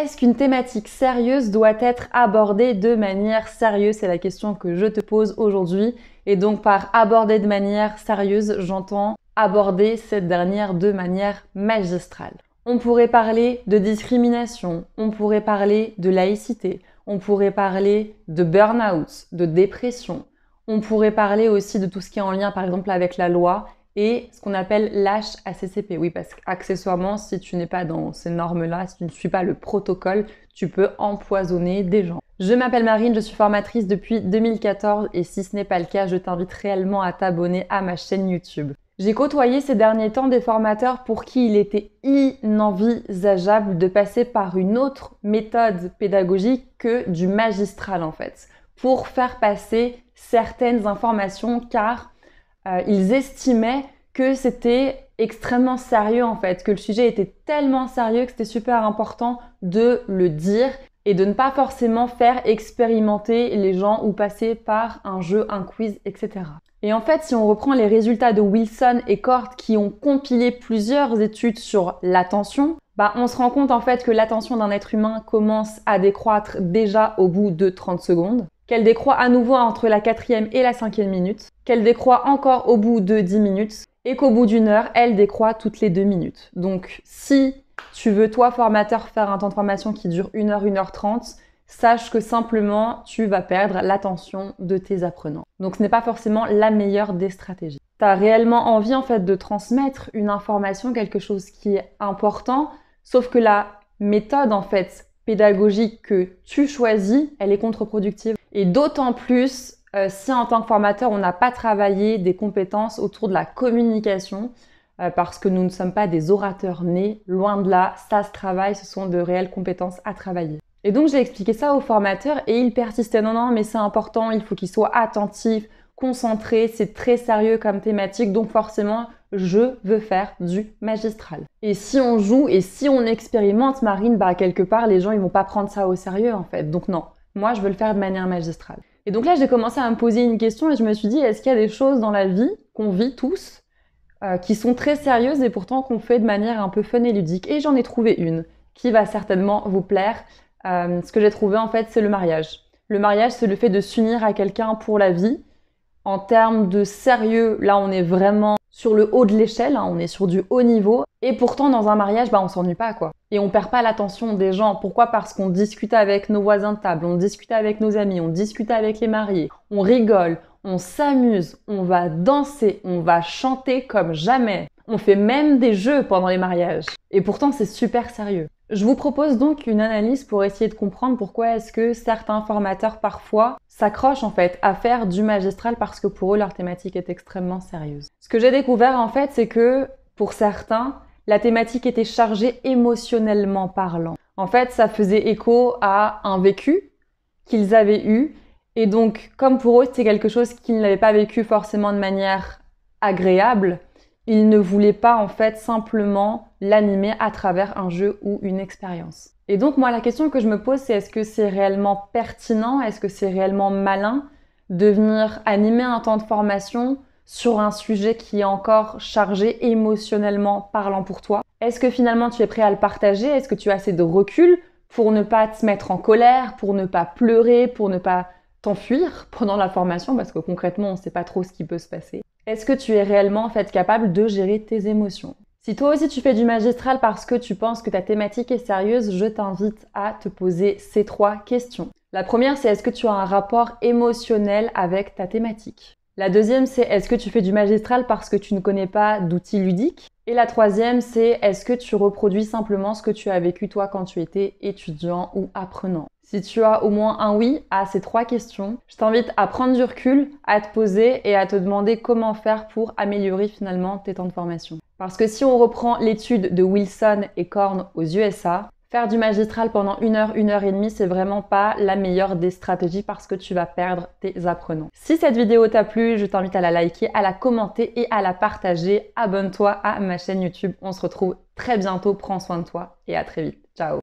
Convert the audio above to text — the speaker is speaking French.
Est-ce qu'une thématique sérieuse doit être abordée de manière sérieuse? C'est la question que je te pose aujourd'hui. Et donc par aborder de manière sérieuse, j'entends aborder cette dernière de manière magistrale. On pourrait parler de discrimination, on pourrait parler de laïcité, on pourrait parler de burn-out, de dépression. On pourrait parler aussi de tout ce qui est en lien par exemple avec la loi et ce qu'on appelle l'HACCP. Oui, parce qu'accessoirement, si tu n'es pas dans ces normes-là, si tu ne suis pas le protocole, tu peux empoisonner des gens. Je m'appelle Marine, je suis formatrice depuis 2014 et si ce n'est pas le cas, je t'invite réellement à t'abonner à ma chaîne YouTube. J'ai côtoyé ces derniers temps des formateurs pour qui il était inenvisageable de passer par une autre méthode pédagogique que du magistral en fait, pour faire passer certaines informations car ils estimaient que c'était extrêmement sérieux en fait, que le sujet était tellement sérieux que c'était super important de le dire et de ne pas forcément faire expérimenter les gens ou passer par un jeu, un quiz, etc. Et en fait, si on reprend les résultats de Wilson et Cohort qui ont compilé plusieurs études sur l'attention, on se rend compte en fait que l'attention d'un être humain commence à décroître déjà au bout de 30 secondes, qu'elle décroît à nouveau entre la 4e et la 5e minute, qu'elle décroît encore au bout de 10 minutes et qu'au bout d'une heure, elle décroît toutes les 2 minutes. Donc si tu veux, toi, formateur, faire un temps de formation qui dure 1 heure, 1 heure 30, sache que simplement, tu vas perdre l'attention de tes apprenants. Donc ce n'est pas forcément la meilleure des stratégies. Tu as réellement envie en fait de transmettre une information, quelque chose qui est important, sauf que la méthode en fait pédagogique que tu choisis, elle est contre-productive. Et d'autant plus si en tant que formateur, on n'a pas travaillé des compétences autour de la communication, parce que nous ne sommes pas des orateurs nés, loin de là, ça se travaille, ce sont de réelles compétences à travailler. Et donc j'ai expliqué ça aux formateurs et ils persistaient, non, mais c'est important, il faut qu'ils soient attentifs, concentrés, c'est très sérieux comme thématique, donc forcément, je veux faire du magistral. Et si on joue et si on expérimente, Marine, quelque part, les gens, ils vont pas prendre ça au sérieux, en fait. Donc non, moi, je veux le faire de manière magistrale. Et donc là, j'ai commencé à me poser une question et je me suis dit, est-ce qu'il y a des choses dans la vie qu'on vit tous qui sont très sérieuses et pourtant qu'on fait de manière un peu fun et ludique? Et j'en ai trouvé une qui va certainement vous plaire. Ce que j'ai trouvé, en fait, c'est le mariage. Le mariage, c'est le fait de s'unir à quelqu'un pour la vie. En termes de sérieux, là, on est vraiment sur le haut de l'échelle, hein, on est sur du haut niveau. Et pourtant, dans un mariage, on s'ennuie pas, quoi. Et on perd pas l'attention des gens. Pourquoi? Parce qu'on discute avec nos voisins de table, on discute avec nos amis, on discute avec les mariés, on rigole, on s'amuse, on va danser, on va chanter comme jamais. On fait même des jeux pendant les mariages. Et pourtant, c'est super sérieux. Je vous propose donc une analyse pour essayer de comprendre pourquoi est-ce que certains formateurs parfois s'accrochent en fait à faire du magistral parce que pour eux leur thématique est extrêmement sérieuse. Ce que j'ai découvert en fait, c'est que pour certains, la thématique était chargée émotionnellement parlant. En fait, ça faisait écho à un vécu qu'ils avaient eu et donc comme pour eux c'était quelque chose qu'ils n'avaient pas vécu forcément de manière agréable, ils ne voulaient pas en fait simplement l'animer à travers un jeu ou une expérience. Et donc moi la question que je me pose c'est est-ce que c'est réellement pertinent, est-ce que c'est réellement malin de venir animer un temps de formation sur un sujet qui est encore chargé émotionnellement parlant pour toi? Est-ce que finalement tu es prêt à le partager? Est-ce que tu as assez de recul pour ne pas te mettre en colère, pour ne pas pleurer, pour ne pas t'enfuir pendant la formation parce que concrètement on ne sait pas trop ce qui peut se passer? Est-ce que tu es réellement en fait capable de gérer tes émotions? Si toi aussi tu fais du magistral parce que tu penses que ta thématique est sérieuse, je t'invite à te poser ces 3 questions. La première, c'est est-ce que tu as un rapport émotionnel avec ta thématique? La deuxième, c'est est-ce que tu fais du magistral parce que tu ne connais pas d'outils ludiques? Et la troisième, c'est est-ce que tu reproduis simplement ce que tu as vécu toi quand tu étais étudiant ou apprenant? Si tu as au moins un oui à ces 3 questions, je t'invite à prendre du recul, à te poser et à te demander comment faire pour améliorer finalement tes temps de formation. Parce que si on reprend l'étude de Wilson et Cohort aux USA, faire du magistral pendant 1 heure, 1 heure et demie, c'est vraiment pas la meilleure des stratégies parce que tu vas perdre tes apprenants. Si cette vidéo t'a plu, je t'invite à la liker, à la commenter et à la partager. Abonne-toi à ma chaîne YouTube. On se retrouve très bientôt. Prends soin de toi et à très vite. Ciao!